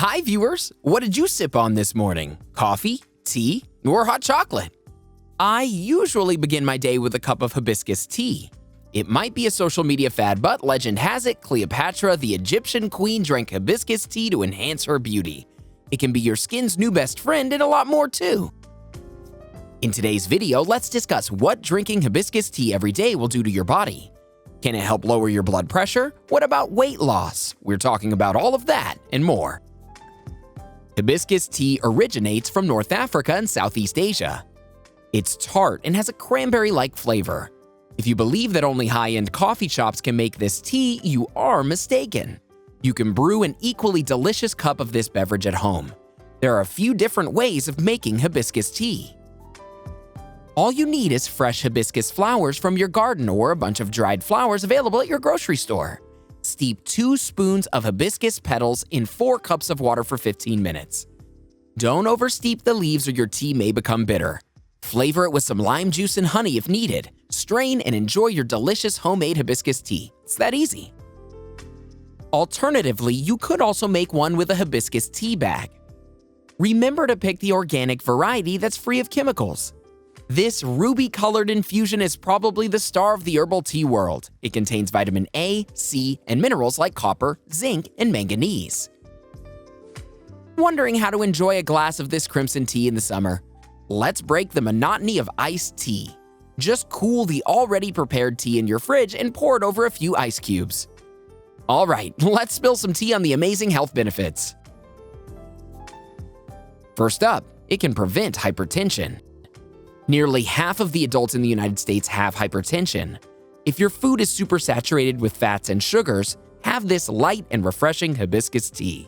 Hi viewers, what did you sip on this morning? Coffee, tea, or hot chocolate? I usually begin my day with a cup of hibiscus tea. It might be a social media fad, but legend has it Cleopatra, the Egyptian queen, drank hibiscus tea to enhance her beauty. It can be your skin's new best friend and a lot more too. In today's video, let's discuss what drinking hibiscus tea every day will do to your body. Can it help lower your blood pressure? What about weight loss? We're talking about all of that and more. Hibiscus tea originates from North Africa and Southeast Asia. It's tart and has a cranberry-like flavor. If you believe that only high-end coffee shops can make this tea, you are mistaken. You can brew an equally delicious cup of this beverage at home. There are a few different ways of making hibiscus tea. All you need is fresh hibiscus flowers from your garden or a bunch of dried flowers available at your grocery store. Steep 2 spoons of hibiscus petals in 4 cups of water for 15 minutes. Don't oversteep the leaves or your tea may become bitter. Flavor it with some lime juice and honey if needed. Strain and enjoy your delicious homemade hibiscus tea. It's that easy. Alternatively, you could also make one with a hibiscus tea bag. Remember to pick the organic variety that's free of chemicals. This ruby-colored infusion is probably the star of the herbal tea world. It contains vitamin A, C, and minerals like copper, zinc, and manganese. Wondering how to enjoy a glass of this crimson tea in the summer? Let's break the monotony of iced tea. Just cool the already prepared tea in your fridge and pour it over a few ice cubes. All right, let's spill some tea on the amazing health benefits. First up, it can prevent hypertension. Nearly half of the adults in the United States have hypertension. If your food is supersaturated with fats and sugars, have this light and refreshing hibiscus tea.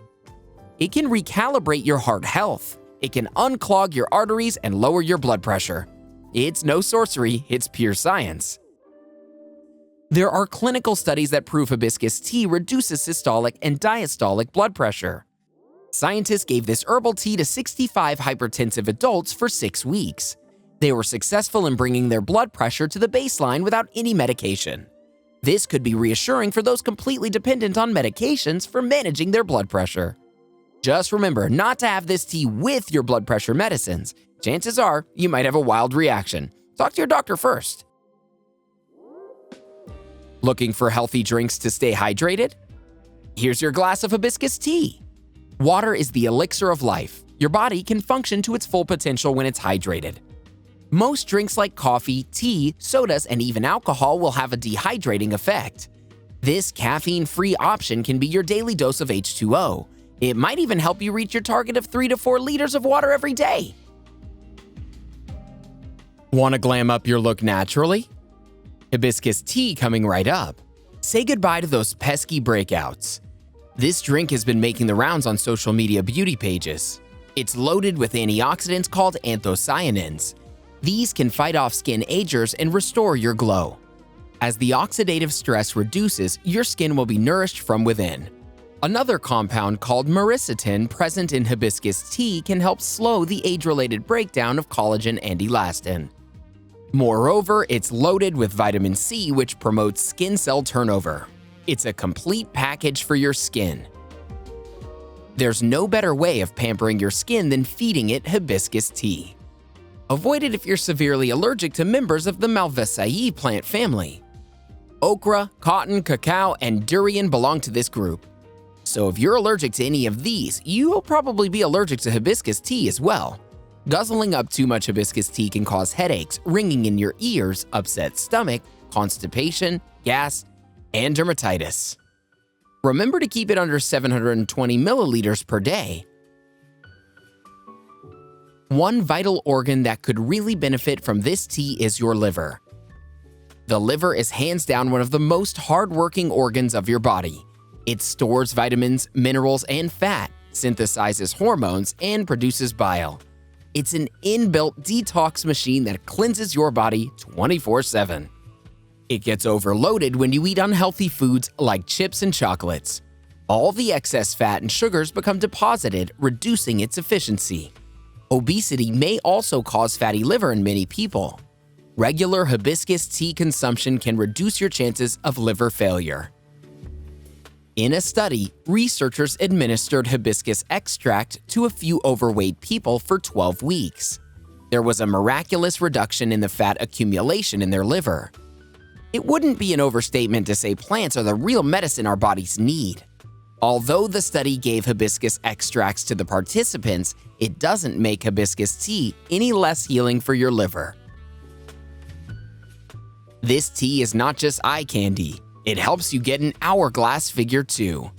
It can recalibrate your heart health. It can unclog your arteries and lower your blood pressure. It's no sorcery, it's pure science. There are clinical studies that prove hibiscus tea reduces systolic and diastolic blood pressure. Scientists gave this herbal tea to 65 hypertensive adults for 6 weeks. They were successful in bringing their blood pressure to the baseline without any medication. This could be reassuring for those completely dependent on medications for managing their blood pressure. Just remember not to have this tea with your blood pressure medicines. Chances are you might have a wild reaction. Talk to your doctor first. Looking for healthy drinks to stay hydrated? Here's your glass of hibiscus tea. Water is the elixir of life. Your body can function to its full potential when it's hydrated. Most drinks like coffee, tea, sodas, and even alcohol will have a dehydrating effect. This caffeine-free option can be your daily dose of H2O. It might even help you reach your target of 3 to 4 liters of water every day. Want to glam up your look naturally? Hibiscus tea coming right up. Say goodbye to those pesky breakouts. This drink has been making the rounds on social media beauty pages. It's loaded with antioxidants called anthocyanins. These can fight off skin agers and restore your glow. As the oxidative stress reduces, your skin will be nourished from within. Another compound called myricetin present in hibiscus tea can help slow the age-related breakdown of collagen and elastin. Moreover, it's loaded with vitamin C, which promotes skin cell turnover. It's a complete package for your skin. There's no better way of pampering your skin than feeding it hibiscus tea. Avoid it if you're severely allergic to members of the Malvaceae plant family. Okra, cotton, cacao, and durian belong to this group. So if you're allergic to any of these, you'll probably be allergic to hibiscus tea as well. Guzzling up too much hibiscus tea can cause headaches, ringing in your ears, upset stomach, constipation, gas, and dermatitis. Remember to keep it under 720 milliliters per day. One vital organ that could really benefit from this tea is your liver. The liver is hands down one of the most hardworking organs of your body. It stores vitamins, minerals, and fat, synthesizes hormones, and produces bile. It's an inbuilt detox machine that cleanses your body 24/7. It gets overloaded when you eat unhealthy foods like chips and chocolates. All the excess fat and sugars become deposited, reducing its efficiency. Obesity may also cause fatty liver in many people. Regular hibiscus tea consumption can reduce your chances of liver failure. In a study, researchers administered hibiscus extract to a few overweight people for 12 weeks. There was a miraculous reduction in the fat accumulation in their liver. It wouldn't be an overstatement to say plants are the real medicine our bodies need. Although the study gave hibiscus extracts to the participants, it doesn't make hibiscus tea any less healing for your liver. This tea is not just eye candy. It helps you get an hourglass figure too.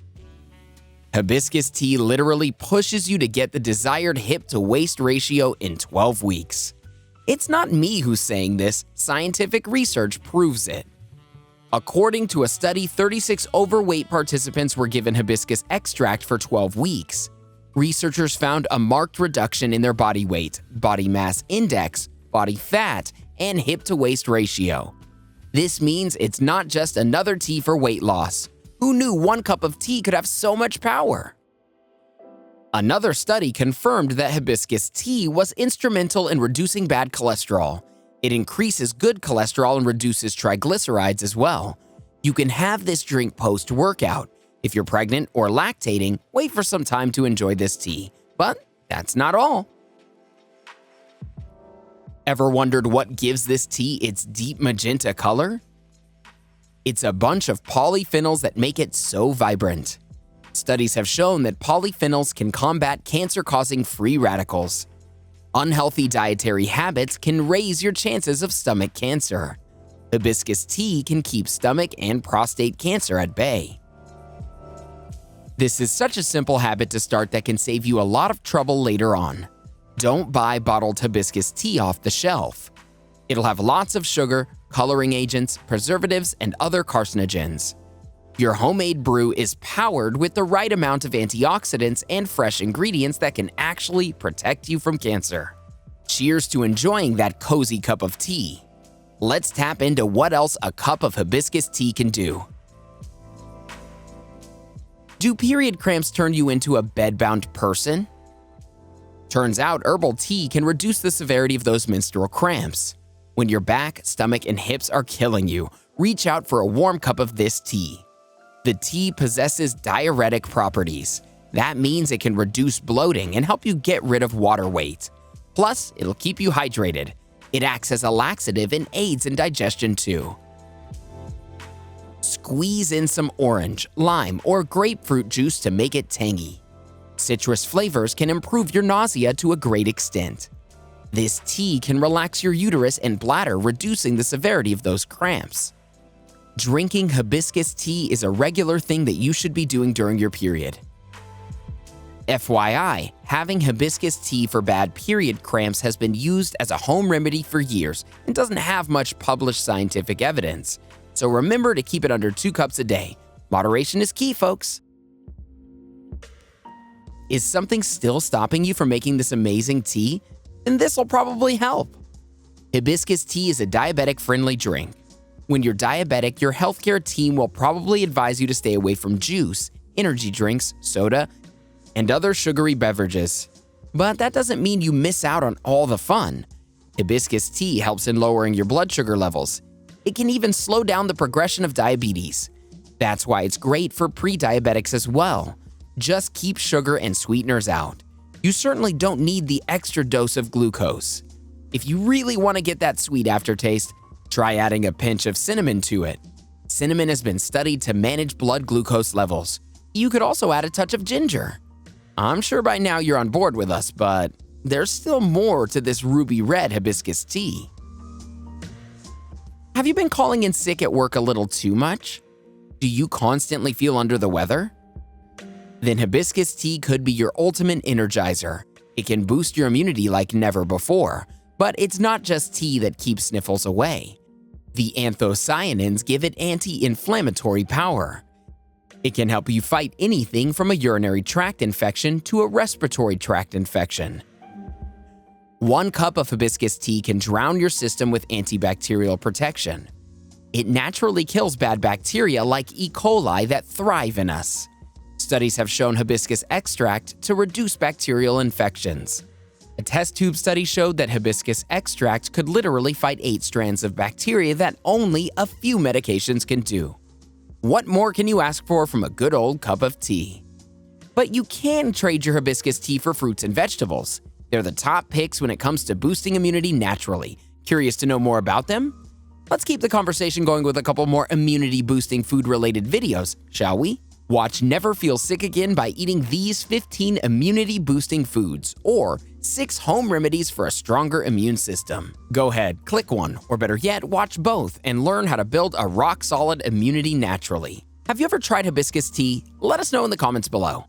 Hibiscus tea literally pushes you to get the desired hip-to-waist ratio in 12 weeks. It's not me who's saying this, scientific research proves it. According to a study, 36 overweight participants were given hibiscus extract for 12 weeks. Researchers found a marked reduction in their body weight, body mass index, body fat, and hip-to-waist ratio. This means it's not just another tea for weight loss. Who knew one cup of tea could have so much power? Another study confirmed that hibiscus tea was instrumental in reducing bad cholesterol. It increases good cholesterol and reduces triglycerides as well. You can have this drink post-workout. If you're pregnant or lactating, wait for some time to enjoy this tea. But that's not all. Ever wondered what gives this tea its deep magenta color? It's a bunch of polyphenols that make it so vibrant. Studies have shown that polyphenols can combat cancer-causing free radicals. Unhealthy dietary habits can raise your chances of stomach cancer. Hibiscus tea can keep stomach and prostate cancer at bay. This is such a simple habit to start that can save you a lot of trouble later on. Don't buy bottled hibiscus tea off the shelf. It'll have lots of sugar, coloring agents, preservatives, and other carcinogens. Your homemade brew is powered with the right amount of antioxidants and fresh ingredients that can actually protect you from cancer. Cheers to enjoying that cozy cup of tea. Let's tap into what else a cup of hibiscus tea can do. Do period cramps turn you into a bedbound person? Turns out herbal tea can reduce the severity of those menstrual cramps. When your back, stomach, and hips are killing you, reach out for a warm cup of this tea. The tea possesses diuretic properties. That means it can reduce bloating and help you get rid of water weight. Plus, it'll keep you hydrated. It acts as a laxative and aids in digestion too. Squeeze in some orange, lime, or grapefruit juice to make it tangy. Citrus flavors can improve your nausea to a great extent. This tea can relax your uterus and bladder, reducing the severity of those cramps. Drinking hibiscus tea is a regular thing that you should be doing during your period. FYI, having hibiscus tea for bad period cramps has been used as a home remedy for years and doesn't have much published scientific evidence. So remember to keep it under 2 cups a day. Moderation is key, folks. Is something still stopping you from making this amazing tea? Then this will probably help. Hibiscus tea is a diabetic-friendly drink. When you're diabetic, your healthcare team will probably advise you to stay away from juice, energy drinks, soda, and other sugary beverages. But that doesn't mean you miss out on all the fun. Hibiscus tea helps in lowering your blood sugar levels. It can even slow down the progression of diabetes. That's why it's great for pre-diabetics as well. Just keep sugar and sweeteners out. You certainly don't need the extra dose of glucose. If you really want to get that sweet aftertaste, try adding a pinch of cinnamon to it. Cinnamon has been studied to manage blood glucose levels. You could also add a touch of ginger. I'm sure by now you're on board with us, but there's still more to this ruby red hibiscus tea. Have you been calling in sick at work a little too much? Do you constantly feel under the weather? Then hibiscus tea could be your ultimate energizer. It can boost your immunity like never before. But it's not just tea that keeps sniffles away. The anthocyanins give it anti-inflammatory power. It can help you fight anything from a urinary tract infection to a respiratory tract infection. 1 cup of hibiscus tea can drown your system with antibacterial protection. It naturally kills bad bacteria like E. coli that thrive in us. Studies have shown hibiscus extract to reduce bacterial infections. A test tube study showed that hibiscus extract could literally fight 8 strands of bacteria that only a few medications can do. What more can you ask for from a good old cup of tea? But you can trade your hibiscus tea for fruits and vegetables. They're the top picks when it comes to boosting immunity naturally. Curious to know more about them? Let's keep the conversation going with a couple more immunity-boosting food-related videos, shall we? Watch Never Feel Sick Again by eating these 15 immunity-boosting foods, or 6 home remedies for a stronger immune system. Go ahead, click one, or better yet, watch both and learn how to build a rock-solid immunity naturally. Have you ever tried hibiscus tea? Let us know in the comments below.